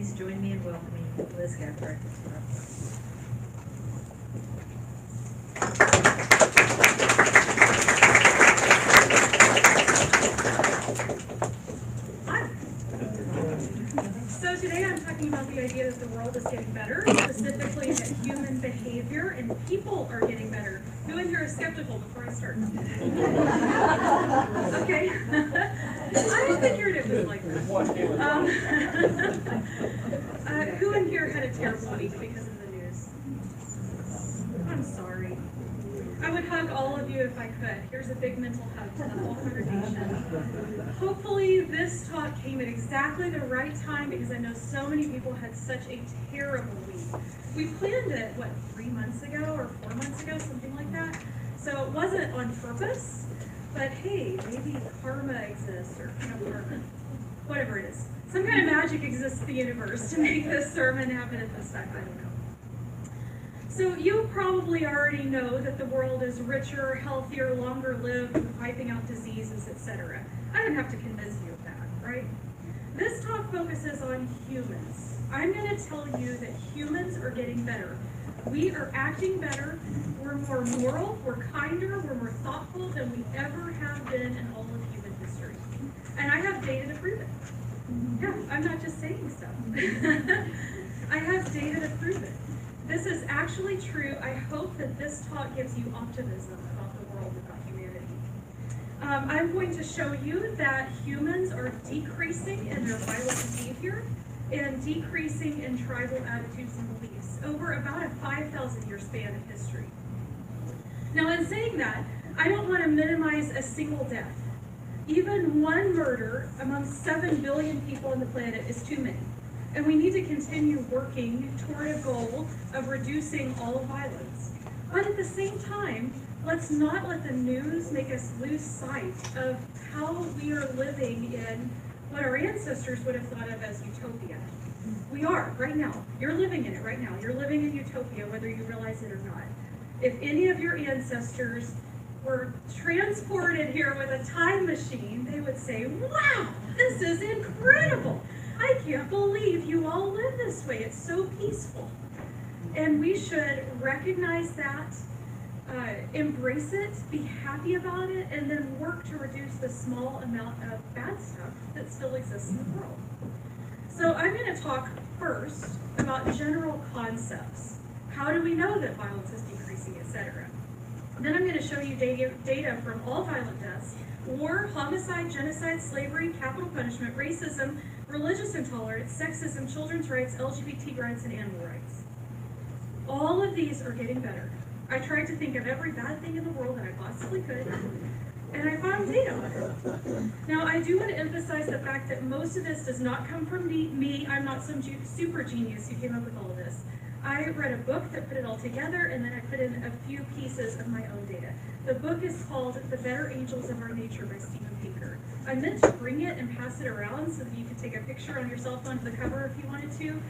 Please join me in welcoming Liz Gabhart. Hi. So today I'm talking about the idea that the world is getting better, specifically that human behavior and people are getting better. Who in here is skeptical before I start? Okay. I figured it was like that. Who in here had a terrible week because of the news? I'm sorry. I would hug all of you if I could. Here's a big mental hug to the whole congregation. Hopefully this talk came at exactly the right time because I know so many people had such a terrible week. We planned it, 3 months ago or 4 months ago, something like that. So it wasn't on purpose, but hey, maybe karma exists, or karma, whatever it is. Some kind of magic exists in the universe to make this sermon happen at this time. I don't know. So you probably already know that the world is richer, healthier, longer lived, wiping out diseases, etc. I don't have to convince you of that, right? This talk focuses on humans. I'm going to tell you that humans are getting better. We are acting better, we're more moral, we're kinder, we're more thoughtful than we ever have been in all of human history. And I have data to prove it. Yeah, I'm not just saying stuff. I have data to prove it. This is actually true. I hope that this talk gives you optimism about the world, about humanity. I'm going to show you that humans are decreasing in their violent behavior and decreasing in tribal attitudes and beliefs over about a 5,000-year span of history. Now, in saying that, I don't want to minimize a single death. Even one murder among 7 billion people on the planet is too many. And we need to continue working toward a goal of reducing all violence. But at the same time, let's not let the news make us lose sight of how we are living in what our ancestors would have thought of as utopia. We are, right now. You're living in it right now. You're living in utopia, whether you realize it or not. If any of your ancestors were transported here with a time machine, they would say, wow, this is incredible. I can't believe you all live this way. It's so peaceful. And we should recognize that, embrace it, be happy about it, and then work to reduce the small amount of bad stuff that still exists in the world. So I'm going to talk first about general concepts. How do we know that violence is decreasing, etc.? Then I'm going to show you data from all violent deaths: war, homicide, genocide, slavery, capital punishment, racism, religious intolerance, sexism, children's rights, LGBT rights, and animal rights. All of these are getting better. I tried to think of every bad thing in the world that I possibly could, and I found data on it. Now, I do want to emphasize the fact that most of this does not come from me. I'm not some super genius who came up with all of this. I read a book that put it all together, and then I put in a few pieces of my own data. The book is called The Better Angels of Our Nature by Steven Pinker. I meant to bring it and pass it around so that you could take a picture on your cell phone to the cover if you wanted to.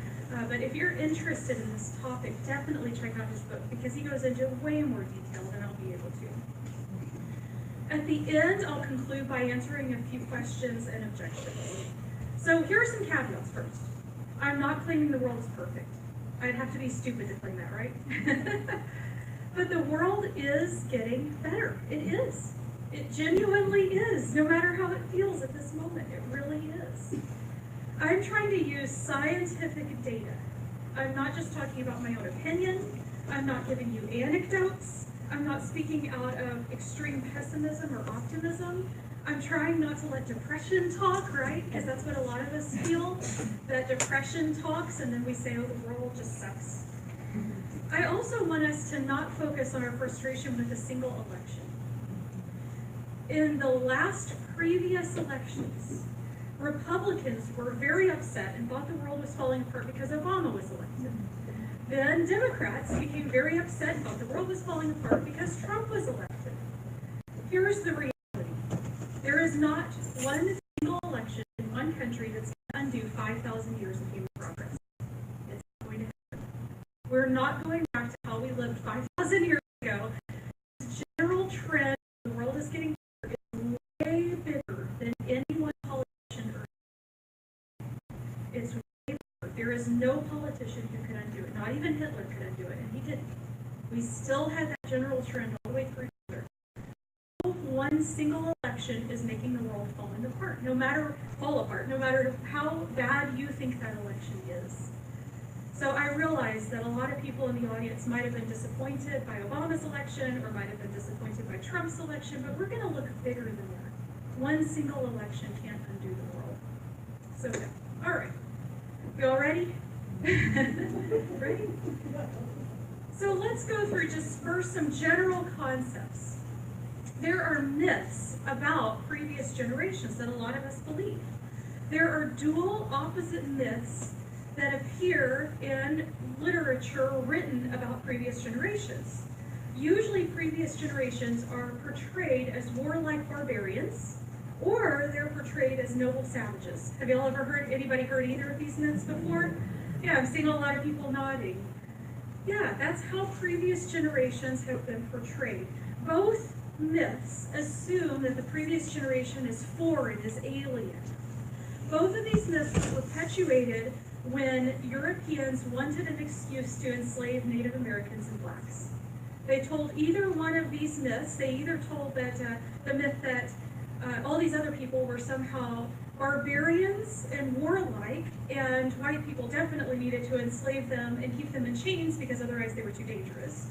But if you're interested in this topic, definitely check out his book because he goes into way more detail than I'll be able to. At the end, I'll conclude by answering a few questions and objections. So here are some caveats first. I'm not claiming the world is perfect. I'd have to be stupid to claim that, right? But the world is getting better. It is. It genuinely is, no matter how it feels at this moment. It really is. I'm trying to use scientific data. I'm not just talking about my own opinion. I'm not giving you anecdotes. I'm not speaking out of extreme pessimism or optimism. I'm trying not to let depression talk, right? Because that's what a lot of us feel, that depression talks, and then we say, oh, the world just sucks. I also want us to not focus on our frustration with a single election. In the last previous elections, Republicans were very upset and thought the world was falling apart because Obama was elected. Then Democrats became very upset and thought the world was falling apart because Trump was elected. Here's the reality. There is not one single election in one country that's going to undo 5,000 years of human progress. It's not going to happen. We're not going back to how we lived 5,000 years ago. The general trend the world is getting better is way bigger than any one politician or it's way bigger. There is no politician who could undo it. Not even Hitler could undo it, and he didn't. We still had that general trend all the way through Hitler. One single election is making the world fall apart, no matter how bad you think that election is. So I realize that a lot of people in the audience might have been disappointed by Obama's election or might have been disappointed by Trump's election, but we're going to look bigger than that. One single election can't undo the world. So, all right. You all ready? Ready? So let's go through just first some general concepts. There are myths about previous generations that a lot of us believe. There are dual opposite myths that appear in literature written about previous generations. Usually previous generations are portrayed as warlike barbarians, or they're portrayed as noble savages. Have y'all ever anybody heard either of these myths before? Yeah, I'm seeing a lot of people nodding. Yeah, that's how previous generations have been portrayed. Both myths assume that the previous generation is foreign, is alien. Both of these myths were perpetuated when Europeans wanted an excuse to enslave Native Americans and blacks. They told either one of these myths. They either told that the myth that all these other people were somehow barbarians and warlike, and white people definitely needed to enslave them and keep them in chains because otherwise they were too dangerous.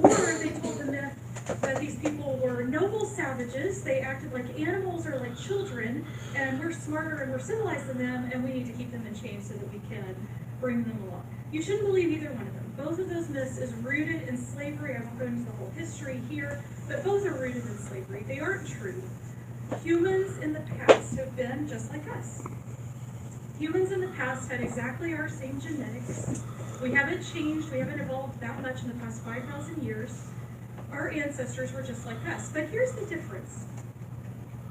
Or they told the myth that these people were noble savages, they acted like animals or like children, and we're smarter and more civilized than them, and we need to keep them in chains so that we can bring them along. You shouldn't believe either one of them. Both of those myths is rooted in slavery. I won't go into the whole history here, but both are rooted in slavery. They aren't true. Humans in the past have been just like us. Humans in the past had exactly our same genetics. We haven't changed, we haven't evolved that much in the past 5,000 years. Our ancestors were just like us. But here's the difference.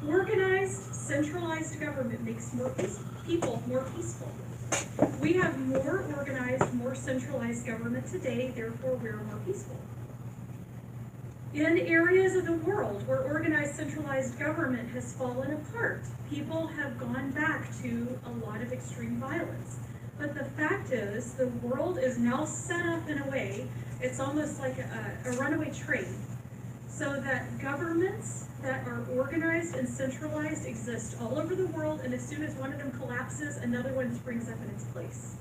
Organized, centralized government makes people more peaceful. We have more organized, more centralized government today, therefore we're more peaceful. In areas of the world where organized, centralized government has fallen apart, people have gone back to a lot of extreme violence. But the fact is, the world is now set up in a way, it's almost like a runaway train, so that governments that are organized and centralized exist all over the world, and as soon as one of them collapses, another one springs up in its place.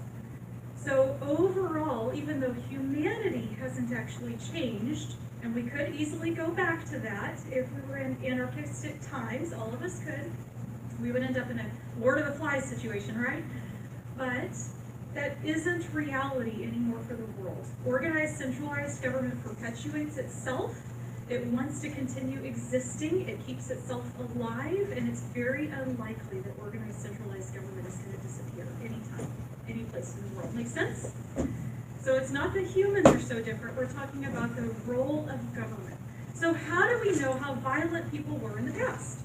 So overall, even though humanity hasn't actually changed, and we could easily go back to that if we were in anarchistic times, all of us could, we would end up in a Lord of the Flies situation, right? But that isn't reality anymore for the world. Organized, centralized government perpetuates itself. It wants to continue existing. It keeps itself alive, and it's very unlikely that organized, centralized government is going to disappear anytime, any place in the world. Make sense? So it's not that humans are so different. We're talking about the role of government. So how do we know how violent people were in the past?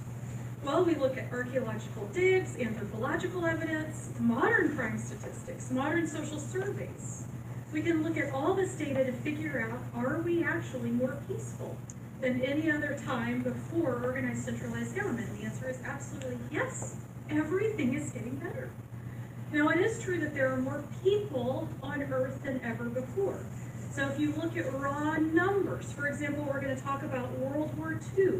Well, we look at archaeological digs, anthropological evidence, modern crime statistics, modern social surveys. We can look at all this data to figure out, are we actually more peaceful than any other time before organized, centralized government? And the answer is absolutely yes. Everything is getting better. Now, it is true that there are more people on Earth than ever before. So if you look at raw numbers, for example, we're going to talk about World War II.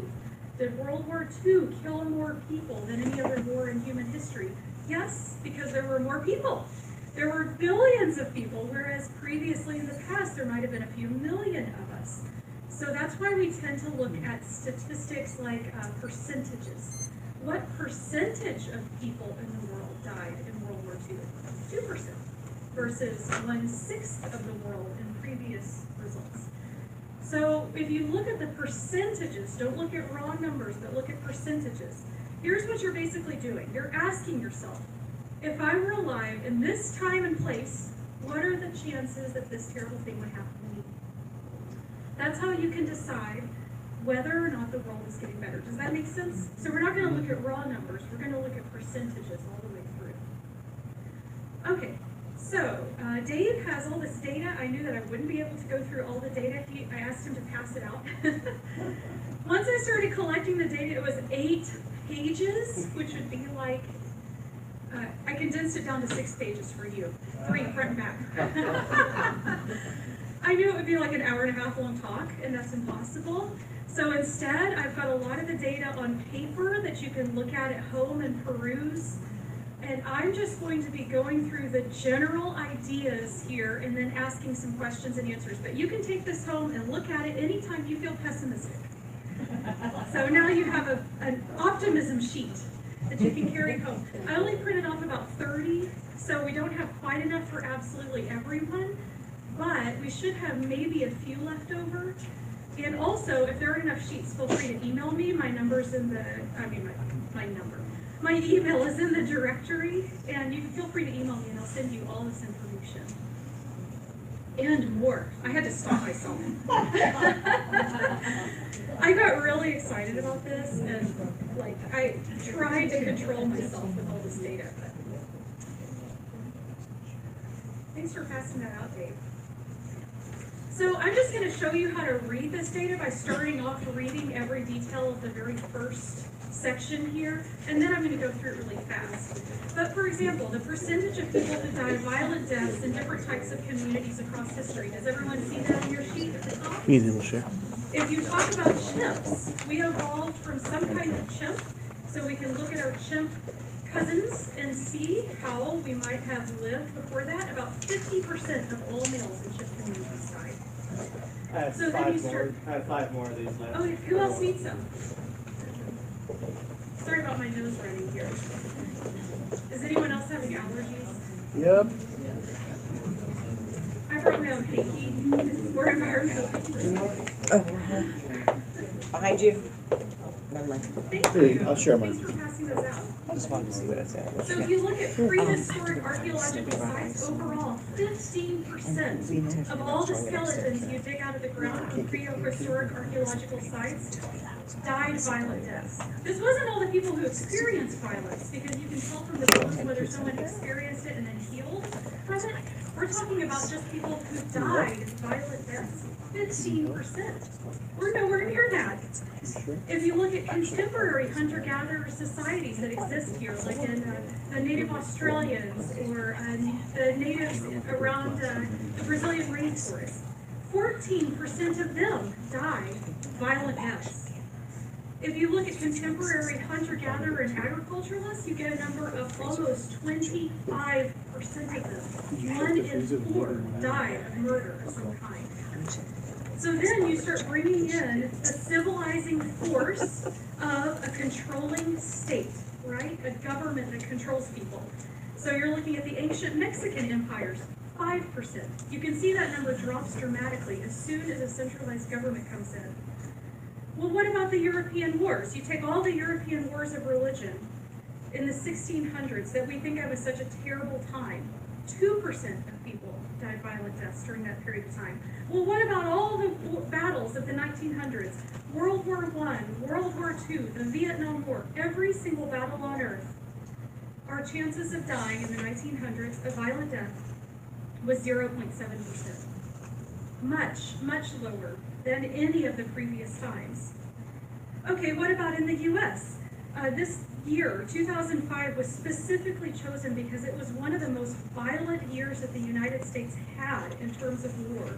Did World War II kill more people than any other war in human history? Yes, because there were more people. There were billions of people, whereas previously in the past there might have been a few million of us. So that's why we tend to look at statistics like percentages. What percentage of people in the world died in World War II? 2% versus 1/6 of the world in previous results. So if you look at the percentages, don't look at raw numbers, but look at percentages. Here's what you're basically doing. You're asking yourself, if I were alive in this time and place, what are the chances that this terrible thing would happen to me? That's how you can decide whether or not the world is getting better. Does that make sense? So we're not going to look at raw numbers. We're going to look at percentages all the way through. Okay. So, Dave has all this data. I knew that I wouldn't be able to go through all the data. I asked him to pass it out. Once I started collecting the data, it was 8 pages, which would be like I condensed it down to 6 pages for you, 3 front and back. I knew it would be like an hour and a half long talk, and that's impossible. So instead, I've got a lot of the data on paper that you can look at home and peruse. And I'm just going to be going through the general ideas here and then asking some questions and answers. But you can take this home and look at it anytime you feel pessimistic. So now you have an optimism sheet that you can carry home. I only printed off about 30, so we don't have quite enough for absolutely everyone, but we should have maybe a few left over. And also, if there aren't enough sheets, feel free to email me. My number's in the, my email is in the directory, and you can feel free to email me and I'll send you all this information. And more. I had to stop myself. I got really excited about this, and like I tried to control myself with all this data. But thanks for passing that out, Dave. So I'm just going to show you how to read this data by starting off reading every detail of the very first section here, and then I'm going to go through it really fast. But for example, the percentage of people who die violent deaths in different types of communities across history. Does everyone see that on your sheet at the top? Easy to share. If you talk about chimps, we evolved from some kind of chimp, so we can look at our chimp cousins and see how we might have lived before that. About 50% of all males in chimp communities died. I have 5 more of these left. Oh, who else needs some? Sorry about my nose running here. Is anyone else having allergies? Yep. I brought my own hanky. We're environmental. Behind you. Never mind. Thank you. I'll share mine. Thanks for passing those out. I just wanted to see what it said. So if you look at prehistoric archaeological sites, overall, 15% of all the skeletons you dig out of the ground from prehistoric archaeological sites died violent deaths. This wasn't all the people who experienced violence, because you can tell from the bones whether someone experienced it and then healed from it. We're talking about just people who died violent deaths. 15%. We're nowhere near that. If you look at contemporary hunter-gatherer societies that exist here, like in the native Australians or the natives around the Brazilian rainforest, 14% of them died violent deaths. If you look at contemporary hunter-gatherer and agriculturalists, you get a number of almost 25% of them. 1 in 4 died of murder of some kind. So then you start bringing in a civilizing force of a controlling state, right? A government that controls people. So you're looking at the ancient Mexican empires, 5%. You can see that number drops dramatically as soon as a centralized government comes in. Well, what about the European wars? You take all the European wars of religion in the 1600s that we think of as such a terrible time. 2% of people died violent deaths during that period of time. Well, what about all the battles of the 1900s? World War I, World War II, the Vietnam War, every single battle on Earth. Our chances of dying in the 1900s, a violent death, was 0.7%. Much, much lower than any of the previous times. Okay, what about in the U.S.? This year, 2005, was specifically chosen because it was one of the most violent years that the United States had in terms of war.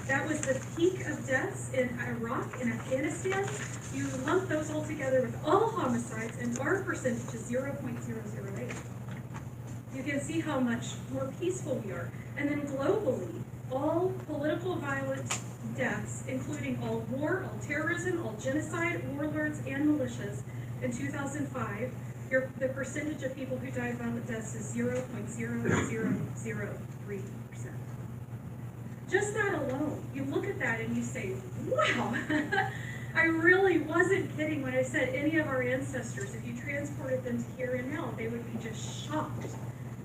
That was the peak of deaths in Iraq and Afghanistan. You lump those all together with all homicides, and our percentage is 0.008. You can see how much more peaceful we are. And then globally, all political violent deaths, including all war, all terrorism, all genocide, warlords, and militias, in 2005, the percentage of people who died violent deaths is 0.0003%. Just that alone, you look at that and you say, wow, I really wasn't kidding when I said any of our ancestors, if you transported them to here and now, they would be just shocked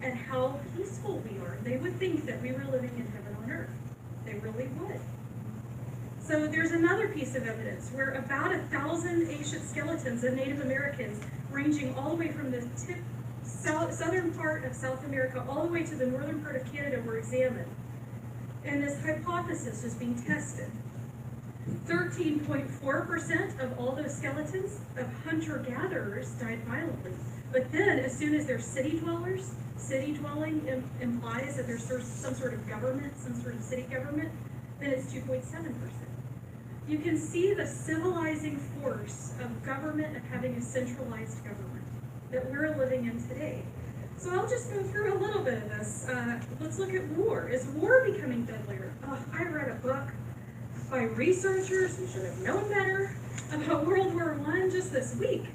at how peaceful we are. They would think that we were living in heaven on earth. They really would. So there's another piece of evidence where about 1,000 ancient skeletons of Native Americans, ranging all the way from the southern part of South America all the way to the northern part of Canada, were examined. And this hypothesis was being tested. 13.4% of all those skeletons of hunter-gatherers died violently. But then, as soon as they're city dwellers, city dwelling implies that there's some sort of government, some sort of city government, then it's 2.7%. You can see the civilizing force of government, of having a centralized government that we're living in today. So I'll just go through a little bit of this. Let's look at war. Is war becoming deadlier? I read a book by researchers who should have known better about World War I just this week.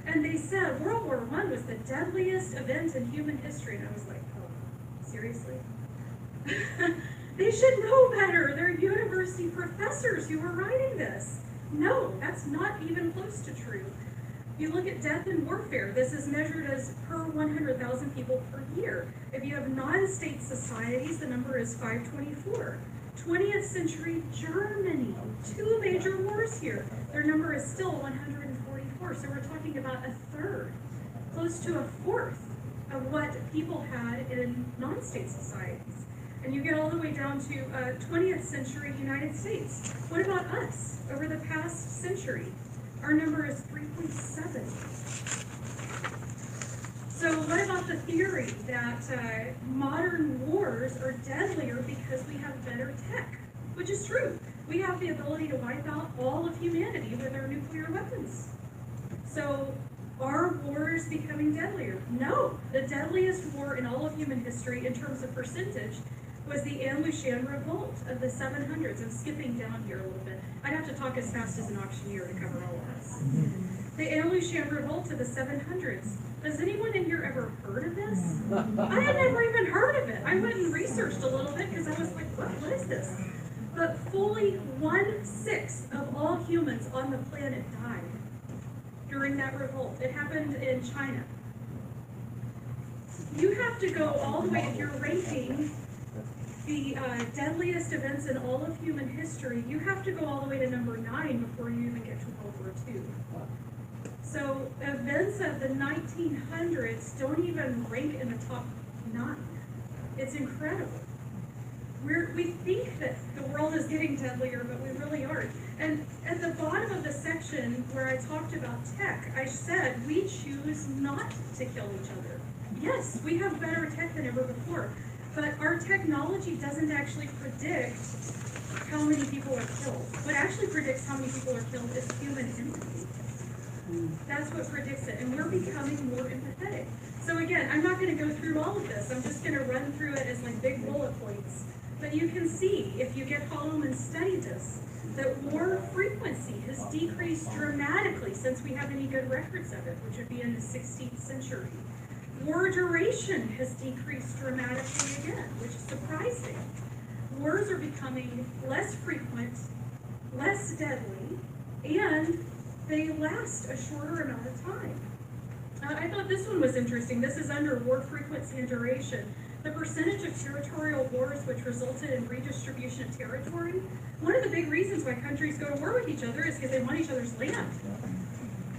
And they said World War I was the deadliest event in human history. And I was like, oh, seriously? They should know better. They're university professors who were writing this. No, that's not even close to true. You look at death in warfare, this is measured as per 100,000 people per year. If you have non-state societies, the number is 524. 20th century Germany, 2 major wars here. Their number is still 144, so we're talking about a third, close to a fourth of what people had in non-state societies. And you get all the way down to 20th century United States. What about us over the past century? Our number is 3.7. So what about the theory that modern wars are deadlier because we have better tech? Which is true. We have the ability to wipe out all of humanity with our nuclear weapons. So are wars becoming deadlier? No. The deadliest war in all of human history in terms of percentage was the Anlushan Revolt of the 700s. I'm skipping down here a little bit. I'd have to talk as fast as an auctioneer to cover all of this. The Anlushan Revolt of the 700s. Has anyone in here ever heard of this? I had never even heard of it. I went and researched a little bit because I was like, what is this? But fully 1/6 of all humans on the planet died during that revolt. It happened in China. You have to go all the way, if you're ranking the deadliest events in all of human history, you have to go all the way to number 9 before you even get to World War II. So events of the 1900s don't even rank in the top 9. It's incredible. We think that the world is getting deadlier, but we really aren't. And at the bottom of the section where I talked about tech, I said we choose not to kill each other. Yes, we have better tech than ever before. But our technology doesn't actually predict how many people are killed. What actually predicts how many people are killed is human empathy. That's what predicts it, and we're becoming more empathetic. So again, I'm not going to go through all of this. I'm just going to run through it as like big bullet points. But you can see, if you get home and study this, that war frequency has decreased dramatically since we have any good records of it, which would be in the 16th century. War duration has decreased dramatically again, which is surprising. Wars are becoming less frequent, less deadly, and they last a shorter amount of time. I thought this one was interesting. This is under war frequency and duration. The percentage of territorial wars which resulted in redistribution of territory. One of the big reasons why countries go to war with each other is because they want each other's land.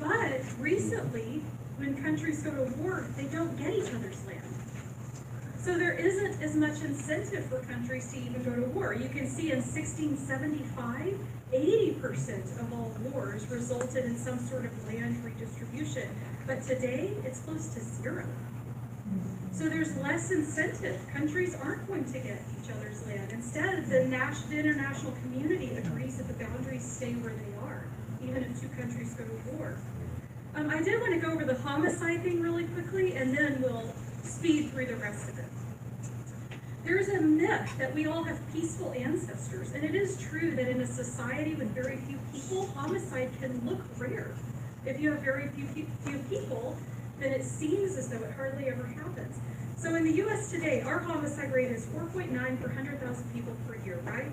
But recently, when countries go to war, they don't get each other's land. So there isn't as much incentive for countries to even go to war. You can see in 1675, 80% of all wars resulted in some sort of land redistribution. But today, it's close to 0. So there's less incentive. Countries aren't going to get each other's land. Instead, the international community agrees that the boundaries stay where they are, even if 2 countries go to war. I did want to go over the homicide thing really quickly, and then we'll speed through the rest of it. There's a myth that we all have peaceful ancestors, and it is true that in a society with very few people, homicide can look rare. If you have very few people, then it seems as though it hardly ever happens. So in the U.S. today, our homicide rate is 4.9 per 100,000 people per year, right?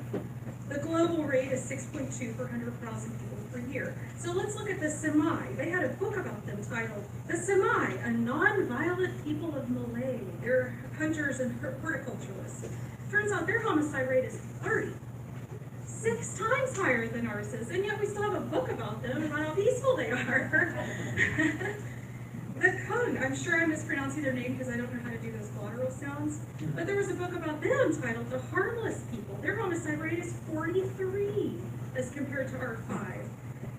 The global rate is 6.2 per 100,000 people per year. So let's look at the Semai. They had a book about them titled The Semai, a Non-Violent People of Malay. They're hunters and horticulturalists. Turns out their homicide rate is 30. 6 times higher than ours is, and yet we still have a book about them, about how peaceful they are. The Kung, I'm sure I'm mispronouncing their name because I don't know how to do those guttural sounds, but there was a book about them titled The Harmless People. Their homicide rate is 43 as compared to our 5.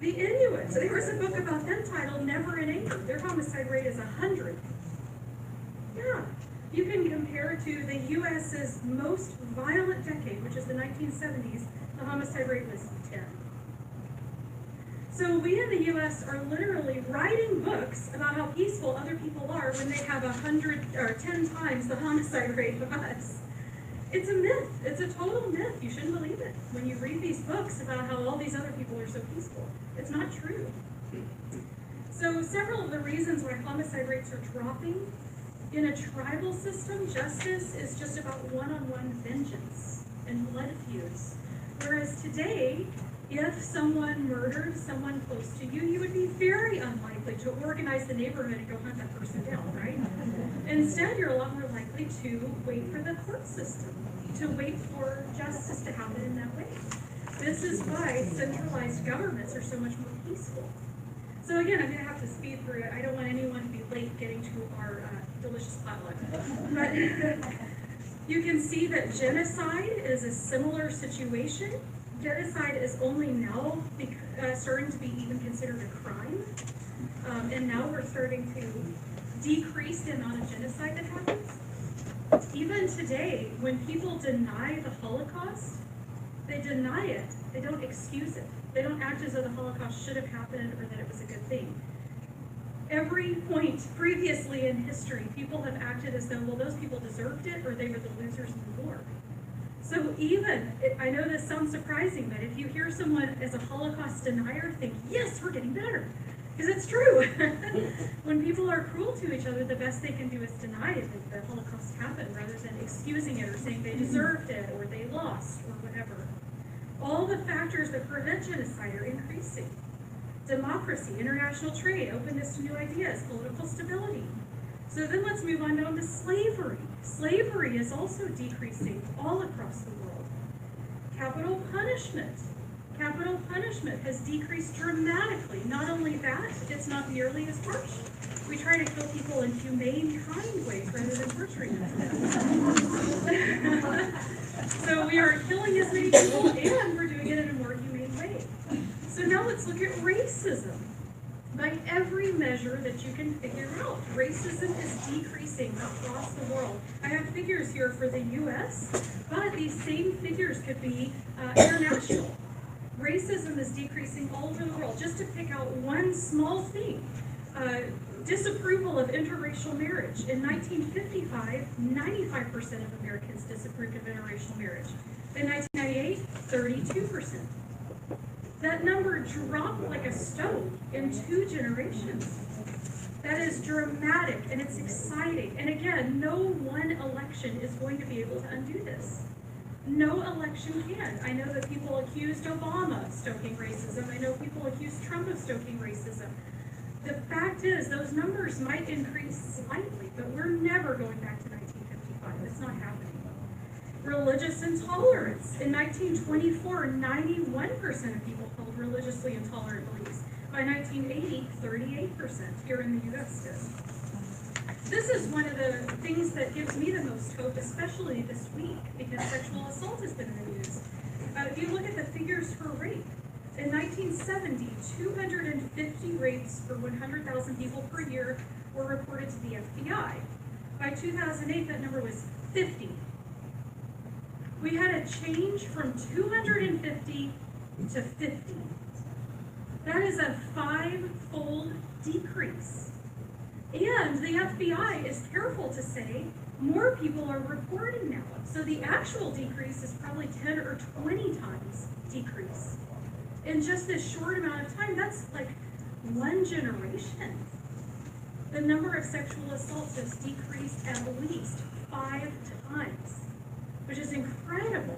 The Inuits, there was a book about them titled Never in Anger. Their homicide rate is 100. Yeah. You can compare to the U.S.'s most violent decade, which is the 1970s, the homicide rate was 10. So we in the U.S. are literally writing books about how peaceful other people are when they have 100 or 10 times the homicide rate of us. It's a myth. It's a total myth. You shouldn't believe it when you read these books about how all these other people are so peaceful. It's not true. So several of the reasons why homicide rates are dropping, in a tribal system, justice is just about one-on-one vengeance and blood feuds. Whereas today, if someone murdered someone close to you, you would be very unlikely to organize the neighborhood and go hunt that person down, right? Instead, you're a lot more likely to wait for the court system, to wait for justice to happen in that way. This is why centralized governments are so much more peaceful. So again, I'm going to have to speed through it. I don't want anyone to be late getting to our delicious potluck. But you can see that genocide is a similar situation. Genocide is only now starting to be even considered a crime. And now we're starting to decrease the amount of genocide that happens. Even today, when people deny the Holocaust, they deny it. They don't excuse it. They don't act as though the Holocaust should have happened or that it was a good thing. Every point previously in history, people have acted as though, well, those people deserved it or they were the losers in the war. So even, I know this sounds surprising, but if you hear someone as a Holocaust denier think, yes, we're getting better, because it's true. When people are cruel to each other, the best they can do is deny it, that the Holocaust happened, rather than excusing it or saying they deserved it or they lost or whatever. All the factors that prevent genocide are increasing. Democracy, international trade, openness to new ideas, political stability. So then let's move on down to slavery. Slavery is also decreasing all across the world. Capital punishment. Capital punishment has decreased dramatically. Not only that, it's not nearly as harsh. We try to kill people in humane, kind ways rather than torturing them. So we are killing as many people and we're doing it in a more humane way. So now let's look at racism. By every measure that you can figure out, racism is decreasing across the world. I have figures here for the US, but these same figures could be international. Racism is decreasing all over the world. Just to pick out one small thing, disapproval of interracial marriage. In 1955, 95% of Americans disapproved of interracial marriage. In 1998, 32%. That number dropped like a stone in 2 generations. That is dramatic and it's exciting. And again, no one election is going to be able to undo this. No election can. I know that people accused Obama of stoking racism. I know people accused Trump of stoking racism. The fact is, those numbers might increase slightly, but we're never going back to 1955. It's not happening. Religious intolerance. In 1924, 91% of people held religiously intolerant beliefs. By 1980, 38% here in the U.S. did. This is one of the things that gives me the most hope, especially this week, because sexual assault has been in the news. If you look at the figures for rape, in 1970, 250 rapes per 100,000 people per year were reported to the FBI. By 2008, that number was 50. We had a change from 250 to 50. That is a 5-fold decrease. And the FBI is careful to say more people are reporting now. So the actual decrease is probably 10 or 20 times decrease. In just this short amount of time, that's like one generation. The number of sexual assaults has decreased at least 5 times, which is incredible.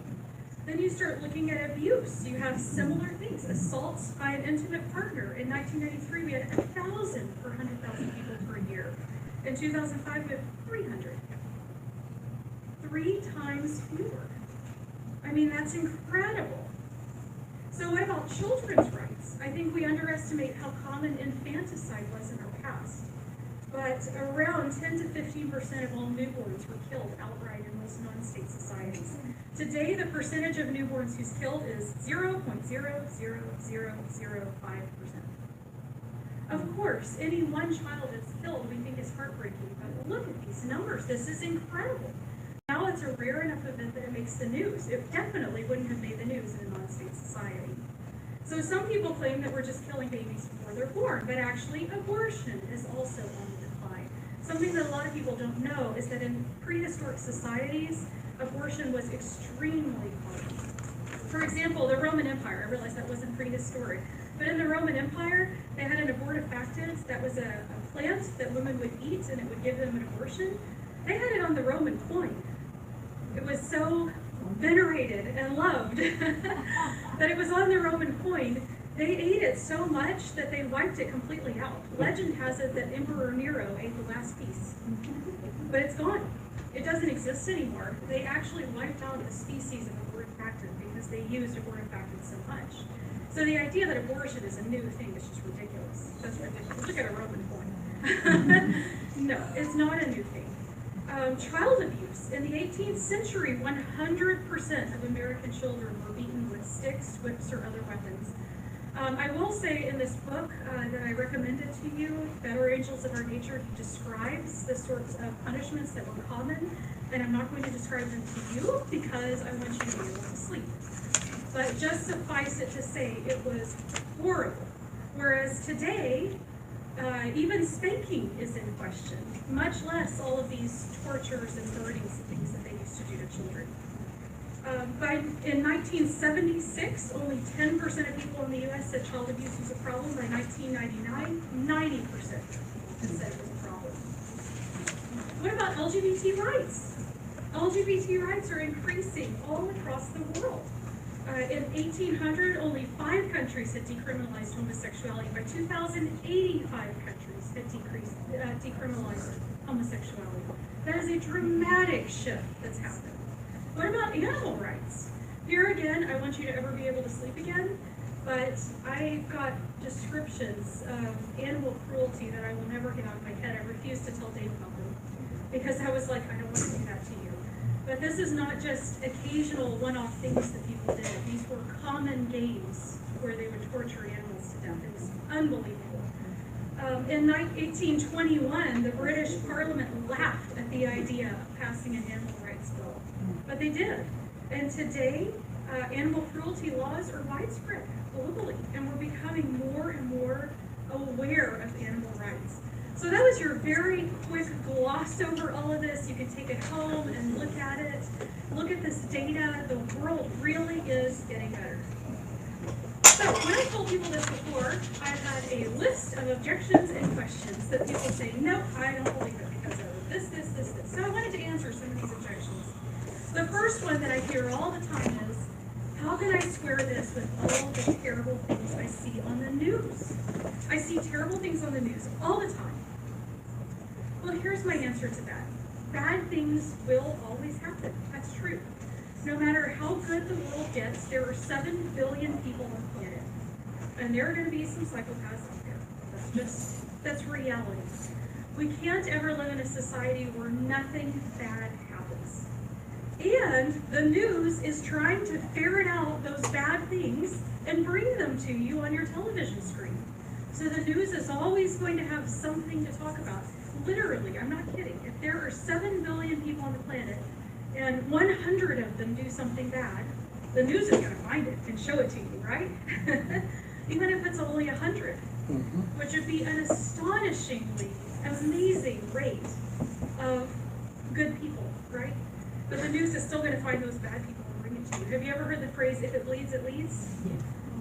Then you start looking at abuse. You have similar things. Assaults by an intimate partner. In 1993, we had 1,000 per 100,000 people per year. In 2005, we had 300. 3 times fewer. I mean, that's incredible. So what about children's rights? I think we underestimate how common infanticide was in our past. But around 10 to 15% of all newborns were killed outright in most non-state societies. Today, the percentage of newborns who's killed is 0.00005%. Of course, any one child that's killed we think is heartbreaking, but look at these numbers. This is incredible. Now it's a rare enough event that it makes the news. It definitely wouldn't have made the news in a non-state society. So some people claim that we're just killing babies before they're born, but actually abortion is also on the decline. Something that a lot of people don't know is that in prehistoric societies, abortion was extremely common. For example, the Roman Empire, I realize that wasn't prehistoric, but in the Roman Empire, they had an abortifacient that was a plant that women would eat and it would give them an abortion. They had it on the Roman coin. It was so venerated and loved that it was on the Roman coin. They ate it so much that they wiped it completely out. Legend has it that Emperor Nero ate the last piece, but it's gone. It doesn't exist anymore. They actually wiped out the species of abortifacient because they used abortifacient so much. So the idea that abortion is a new thing is just ridiculous. That's ridiculous. Look at a Roman coin. No, it's not a new thing. Child abuse. In the 18th century, 100% of American children were beaten with sticks, whips, or other weapons. I will say in this book that I recommended to you, Better Angels of Our Nature, he describes the sorts of punishments that were common, and I'm not going to describe them to you because I want you to be able to sleep. But just suffice it to say, it was horrible. Whereas today, even spanking is in question, much less all of these tortures and burnings and things that they used to do to children. In 1976, only 10% of people in the U.S. said child abuse was a problem. By 1999, 90% said it was a problem. What about LGBT rights? LGBT rights are increasing all across the world. In 1800, only 5 countries had decriminalized homosexuality. By 2000, 85 countries had decriminalized homosexuality. That is a dramatic shift that's happened. What about animal rights? Here again, I want you to ever be able to sleep again, but I got descriptions of animal cruelty that I will never get out of my head. I refuse to tell Dave about them because I was like, I don't want to do that to you. But this is not just occasional one-off things that people did. These were common games where they would torture animals to death. It was unbelievable. In 1821, the British Parliament laughed at the idea of passing an animal rights bill, but they did. And today, animal cruelty laws are widespread globally, and we're becoming more and more aware of animal rights. So that was your very quick gloss over all of this. You can take it home and look at it. Look at this data. The world really is getting better. So when I told people this before, I had a list of objections and questions that people say, no, I don't believe it because of this. So I wanted to answer some of these objections. The first one that I hear all the time is, how can I square this with all the terrible things I see on the news? I see terrible things on the news all the time. Well, here's my answer to that. Bad things will always happen. That's true. No matter how good the world gets, there are 7 billion people on the planet. And there are going to be some psychopaths out there. That's reality. We can't ever live in a society where nothing bad happens. And the news is trying to ferret out those bad things and bring them to you on your television screen. So the news is always going to have something to talk about. Literally, I'm not kidding. If there are 7 billion people on the planet and 100 of them do something bad, the news is going to find it and show it to you, right? Even if it's only 100, which would be an astonishingly amazing rate of good people, right? But the news is still going to find those bad people and bring it to you. Have you ever heard the phrase, if it bleeds, it leads?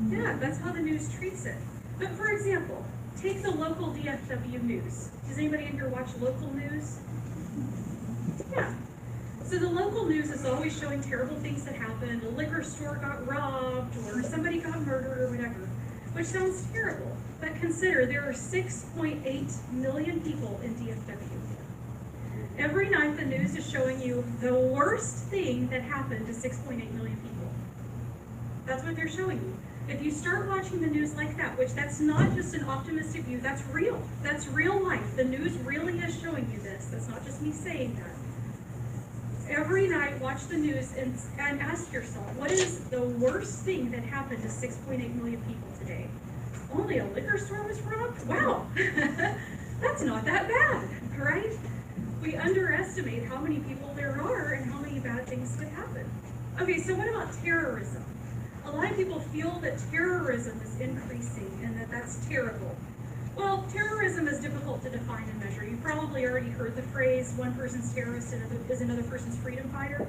Yeah, that's how the news treats it. But for example, take the local DFW news. Does anybody in here watch local news? Yeah. So the local news is always showing terrible things that happened. A liquor store got robbed or somebody got murdered or whatever, which sounds terrible. But consider there are 6.8 million people in DFW. Every night the news is showing you the worst thing that happened to 6.8 million people. That's what they're showing you. If you start watching the news like that, which that's not just an optimistic view, that's real. That's real life. The news really is showing you this. That's not just me saying that. every night watch the news and ask yourself, what is the worst thing that happened to 6.8 million people today? Only a liquor store was robbed? Wow, that's not that bad, right? We underestimate how many people there are and how many bad things could happen. Okay, so what about terrorism? A lot of people feel that terrorism is increasing and that that's terrible. Well, terrorism is difficult to define and measure. You probably already heard the phrase, one person's terrorist is another person's freedom fighter.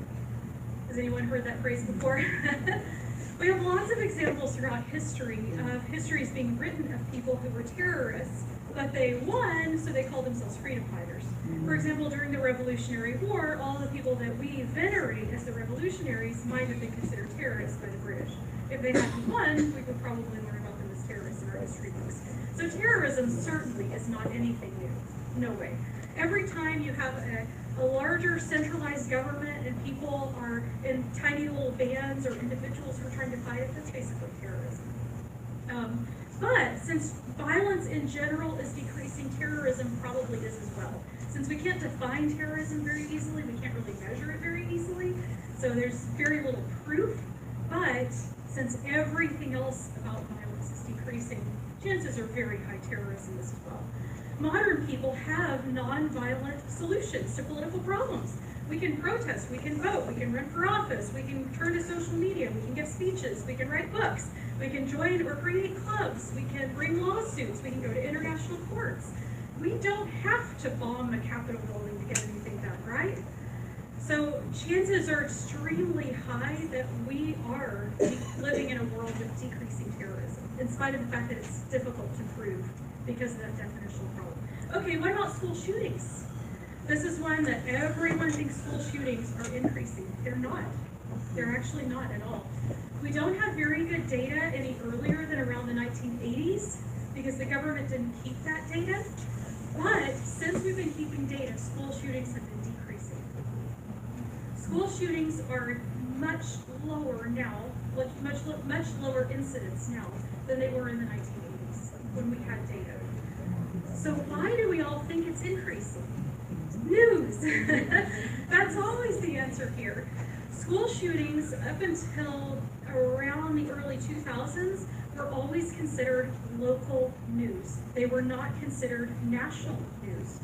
Has anyone heard that phrase before? We have lots of examples throughout history of histories being written of people who were terrorists, but they won, so they called themselves freedom fighters. For example, during the Revolutionary War, all the people that we venerate as the revolutionaries might have been considered terrorists by the British. If they hadn't won, we would probably learn about them as terrorists in our history books. So terrorism certainly is not anything new. No way. Every time you have a larger centralized government and people are in tiny little bands or individuals who are trying to fight it, that's basically terrorism. But since violence in general is decreasing, terrorism probably is as well. Since we can't define terrorism very easily, we can't really measure it very easily, so there's very little proof, but since everything else about violence is decreasing, chances are very high terrorism is as well. Modern people have non-violent solutions to political problems. We can protest, we can vote, we can run for office, we can turn to social media, we can give speeches, we can write books, we can join or create clubs, we can bring lawsuits, we can go to international courts. We don't have to bomb a Capitol building to get anything done, right? So chances are extremely high that we are living in a world with decreasing terrorism, in spite of the fact that it's difficult to prove because of that definitional problem. Okay, what about school shootings? This is one that everyone thinks school shootings are increasing. They're not. They're actually not at all. We don't have very good data any earlier than around the 1980s because the government didn't keep that data. But since we've been keeping data, school shootings have been decreasing. School shootings are much lower now, much lower incidence now than they were in the 1980s when we had data. So why do we all think it's increasing? News. That's always the answer here. School shootings up until around the early 2000s were always considered local news. They were not considered national news.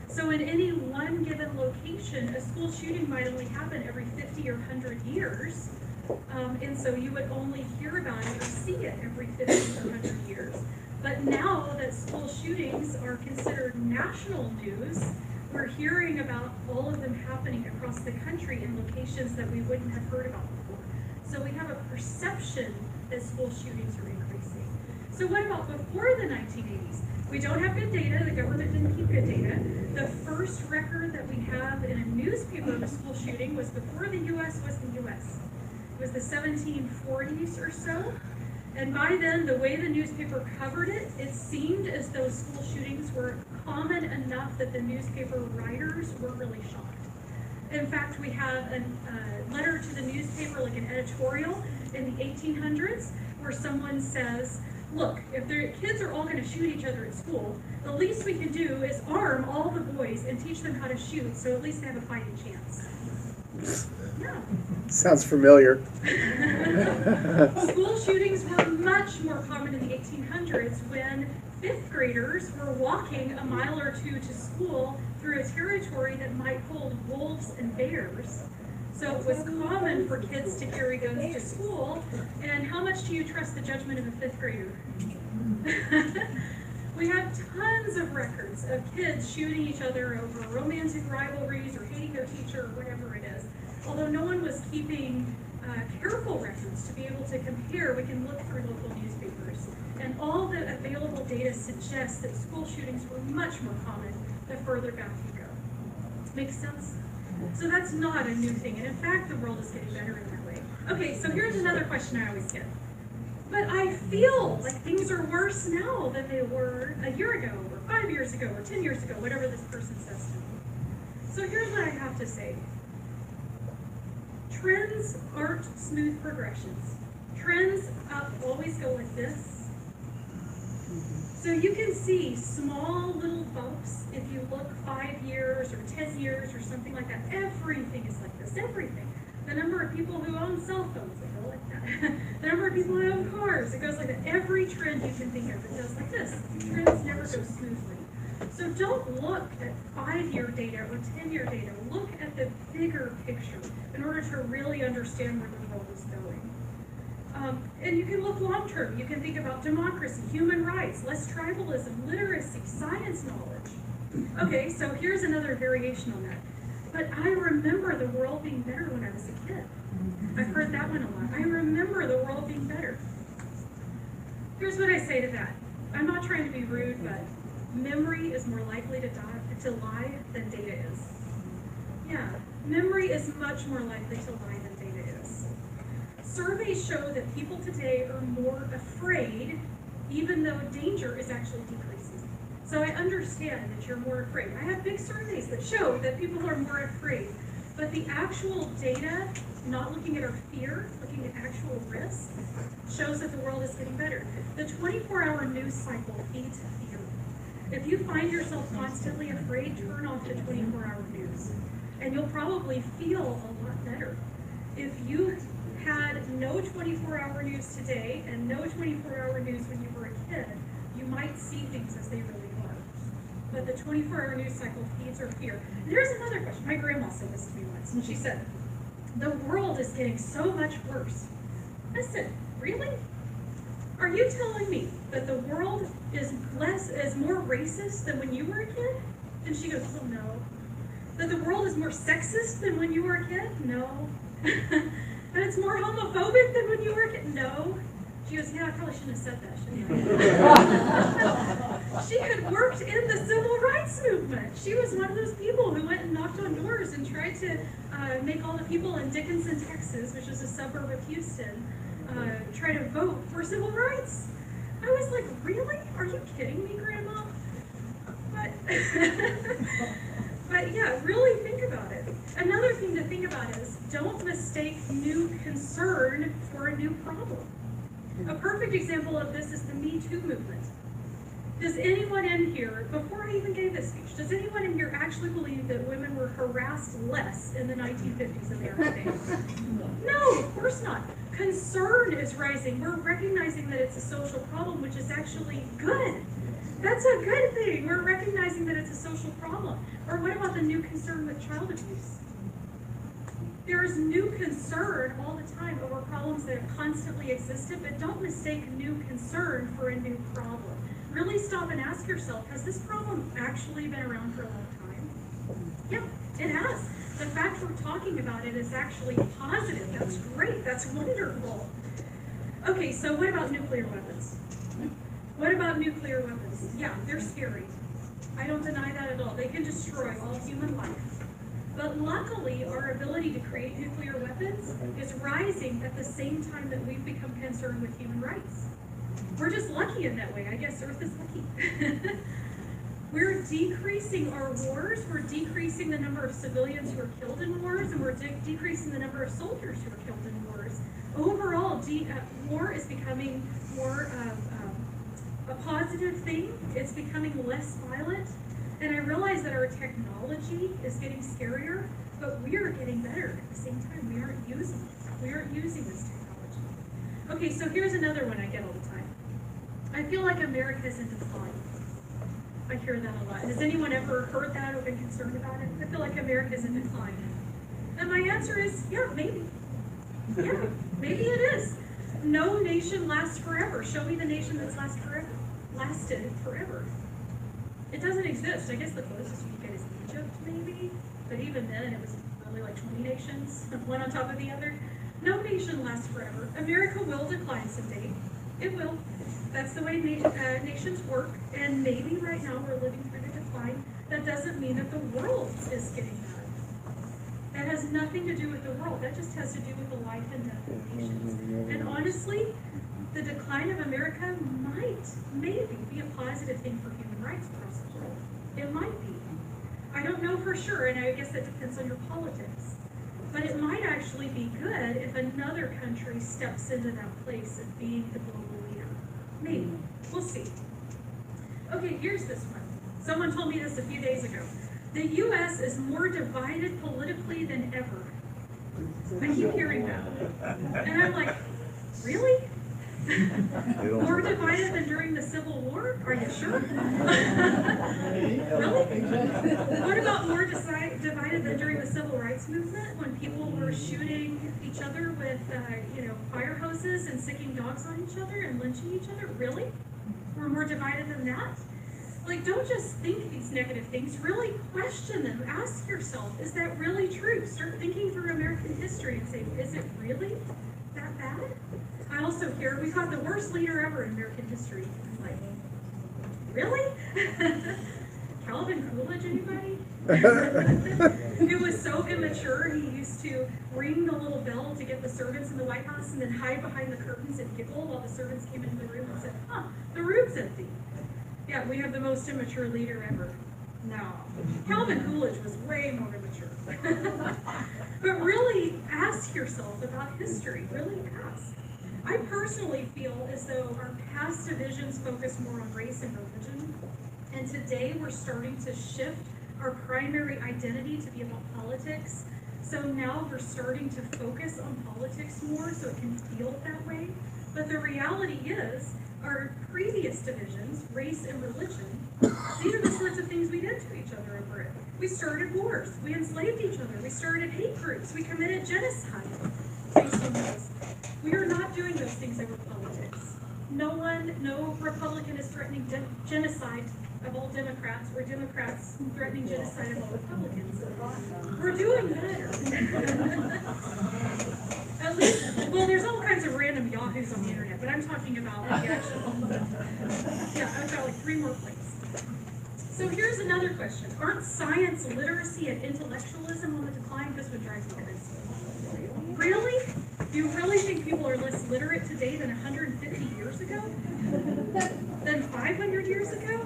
So in any one given location, a school shooting might only happen every 50 or 100 years. And so you would only hear about it or see it every 50 or 100 years. But now that school shootings are considered national news, we're hearing about all of them happening across the country in locations that we wouldn't have heard about before. So we have a perception that school shootings are increasing. So what about before the 1980s? We don't have good data. The government didn't keep good data. The first record that we have in a newspaper of a school shooting was before the U.S. was the U.S. It was the 1740s or so. And by then, the way the newspaper covered it, it seemed as though school shootings were common enough that the newspaper writers were really shocked. In fact, we have a letter to the newspaper, like an editorial in the 1800s, where someone says, look, if the kids are all going to shoot each other at school, the least we can do is arm all the boys and teach them how to shoot, so at least they have a fighting chance. Yeah. Sounds familiar. School shootings were much more common in the 1800s when fifth graders were walking a mile or two to school through a territory that might hold wolves and bears. So it was common for kids to carry guns to school. And how much do you trust the judgment of a fifth grader? We have tons of records of kids shooting each other over romantic rivalries or hating their teacher or whatever it is. Although no one was keeping careful records to be able to compare, we can look through local newspapers. And all the available data suggests that school shootings were much more common the further back you go. Makes sense? So that's not a new thing. And in fact, the world is getting better in that way. Okay, so here's another question I always get. But I feel like things are worse now than they were a year ago, or 5 years ago, or 10 years ago, whatever this person says to me. So here's what I have to say. Trends aren't smooth progressions. Trends always go like this. So you can see small little bumps. If you look 5 years or 10 years or something like that, everything is like this, everything. The number of people who own cell phones, they go like that. The number of people who own cars, it goes like that. Every trend you can think of, it goes like this. Trends never go smoothly. So don't look at 5-year data or 10-year data. Look at the bigger picture in order to really understand where the world is going. And you can look long-term. You can think about democracy, human rights, less tribalism, literacy, science knowledge. Okay, so here's another variation on that. But I remember the world being better when I was a kid. I've heard that one a lot. I remember the world being better. Here's what I say to that. I'm not trying to be rude, but memory is more likely to lie than data is. Yeah, memory is much more likely to lie than data is. Surveys show that people today are more afraid, even though danger is actually decreasing. So I understand that you're more afraid. I have big surveys that show that people are more afraid. But the actual data, not looking at our fear, looking at actual risk, shows that the world is getting better. The 24-hour news cycle feeds fear. If you find yourself constantly afraid, turn off the 24-hour news. And you'll probably feel a lot better. If you had no 24-hour news today and no 24-hour news when you were a kid, you might see things as they really are. But the 24-hour news cycle feeds our fear. And here's another question. My grandma said this to me once, and she said, the world is getting so much worse. I said, really? Are you telling me that the world is more racist than when you were a kid? And she goes, oh no. That the world is more sexist than when you were a kid? No. That it's more homophobic than when you were a kid? No. She goes, yeah, I probably shouldn't have said that, shouldn't I? She had worked in the civil rights movement. She was one of those people who went and knocked on doors and tried to make all the people in Dickinson, Texas, which is a suburb of Houston, try to vote for civil rights. I was like, really? Are you kidding me, Grandma? But yeah, really think about it. Another thing to think about is don't mistake new concern for a new problem. A perfect example of this is the Me Too movement. Does anyone in here, before I even gave this speech, does anyone in here actually believe that women were harassed less in the 1950s than they are today? No, of course not. Concern is rising. We're recognizing that it's a social problem, which is actually good. That's a good thing. We're recognizing that it's a social problem. Or what about the new concern with child abuse? There is new concern all the time over problems that have constantly existed, but don't mistake new concern for a new problem. Really stop and ask yourself, has this problem actually been around for a long time? Yeah, it has. The fact we're talking about it is actually positive. That's great. That's wonderful. Okay, so what about nuclear weapons? What about nuclear weapons? Yeah, they're scary. I don't deny that at all. They can destroy all human life. But luckily, our ability to create nuclear weapons is rising at the same time that we've become concerned with human rights. We're just lucky in that way. I guess Earth is lucky. We're decreasing our wars. We're decreasing the number of civilians who are killed in wars, and we're decreasing the number of soldiers who are killed in wars. Overall, war is becoming more a positive thing. It's becoming less violent. And I realize that our technology is getting scarier, but we are getting better at the same time. We aren't using it. We aren't using this technology. Okay, so here's another one I get all the time. I feel like America is in decline. I hear that a lot. Has anyone ever heard that or been concerned about it? I feel like America is in decline. And my answer is, yeah, maybe. Yeah, maybe it is. No nation lasts forever. Show me the nation that's lasted forever. It doesn't exist. I guess the closest you can get is Egypt, maybe. But even then, it was really like 20 nations, one on top of the other. No nation lasts forever. America will decline someday. It will. That's the way nations work. And maybe right now we're living through the decline. That doesn't mean that the world is getting bad. That has nothing to do with the world. That just has to do with the life and death of nations. And honestly, the decline of America might, maybe, be a positive thing for human rights across the world. It might be. I don't know for sure, and I guess that depends on your politics. But it might actually be good if another country steps into that place of being the global leader. Maybe. We'll see. Okay, here's this one. Someone told me this a few days ago. The U.S. is more divided politically than ever. I keep hearing that. And I'm like, really? More divided than during the Civil War? Are you sure? Really? What about more divided than during the Civil Rights Movement when people were shooting each other with, fire hoses and sicking dogs on each other and lynching each other? Really? We're more divided than that? Like, don't just think these negative things, really question them. Ask yourself, is that really true? Start thinking through American history and say, is it really that bad? I also hear we got the worst leader ever in American history. I'm like, really? Calvin Coolidge, anybody? It was so immature, he used to ring the little bell to get the servants in the White House and then hide behind the curtains and giggle while the servants came into the room and said, the room's empty. Yeah, we have the most immature leader ever. No. Calvin Coolidge was way more immature. But really ask yourself about history. Really ask. I personally feel as though our past divisions focus more on race and religion, and today we're starting to shift our primary identity to be about politics. So now we're starting to focus on politics more so it can feel that way. But the reality is, our previous divisions, race and religion, these are the sorts of things we did to each other over it. We started wars, we enslaved each other, we started hate groups, we committed genocide based on those. We are not doing those things over politics. No Republican is threatening genocide of all Democrats, or Democrats threatening genocide of all Republicans. We're doing better. At least, well, there's all kinds of random yahoos on the internet, but I'm talking about like the actual, I've got like 3 more points. So here's another question. Aren't science, literacy, and intellectualism on the decline? This would drive me crazy. Really? Do you really think people are less literate today than 150 years ago? Than 500 years ago?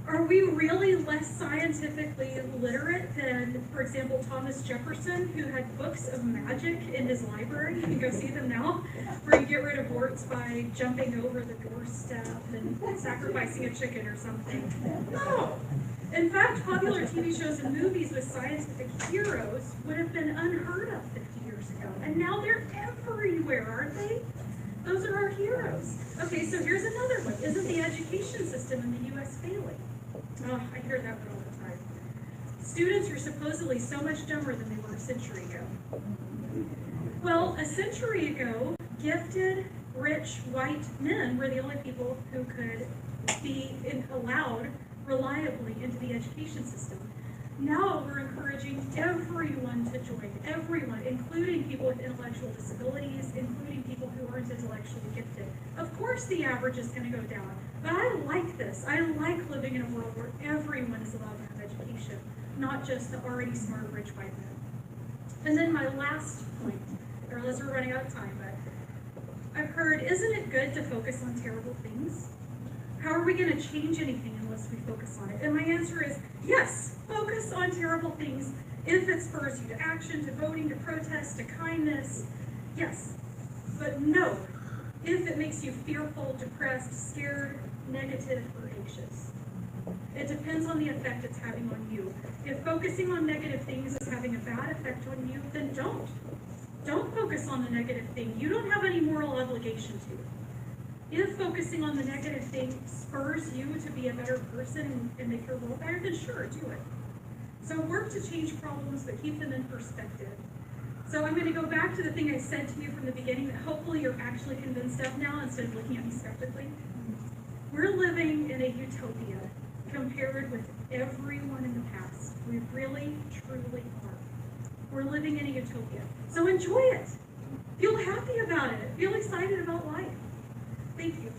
Are we really less scientifically literate than, for example, Thomas Jefferson, who had books of magic in his library? You can go see them now, where you get rid of warts by jumping over the doorstep and sacrificing a chicken or something. No! In fact, popular TV shows and movies with scientific heroes would have been unheard of 50 years ago. And now they're everywhere, aren't they? Those are our heroes. Okay, so here's another one. Isn't the education system in the U.S. failing? Oh, I hear that one all the time. Students are supposedly so much dumber than they were a century ago. Well, a century ago, gifted, rich, white men were the only people who could be allowed reliably into the education system. Now we're encouraging everyone to join, everyone, including people with intellectual disabilities, including people who aren't intellectually gifted. Of course the average is going to go down, but I like this. I like living in a world where everyone is allowed to have education, not just the already smart, rich white men. And then my last point, or unless we're running out of time, but I've heard, isn't it good to focus on terrible things? How are we going to change anything unless we focus on it? And my answer is yes, focus on terrible things if it spurs you to action, to voting, to protest, to kindness. Yes, but no, if it makes you fearful, depressed, scared, negative, or anxious. It depends on the effect it's having on you. If focusing on negative things is having a bad effect on you, then don't. Don't focus on the negative thing. You don't have any moral obligation to. If focusing on the negative thing spurs you to be a better person and make your world better, then sure, do it. So work to change problems, but keep them in perspective. So I'm going to go back to the thing I said to you from the beginning that hopefully you're actually convinced of now instead of looking at me skeptically. We're living in a utopia compared with everyone in the past. We really, truly are. We're living in a utopia. So enjoy it. Feel happy about it. Feel excited about life. Thank you.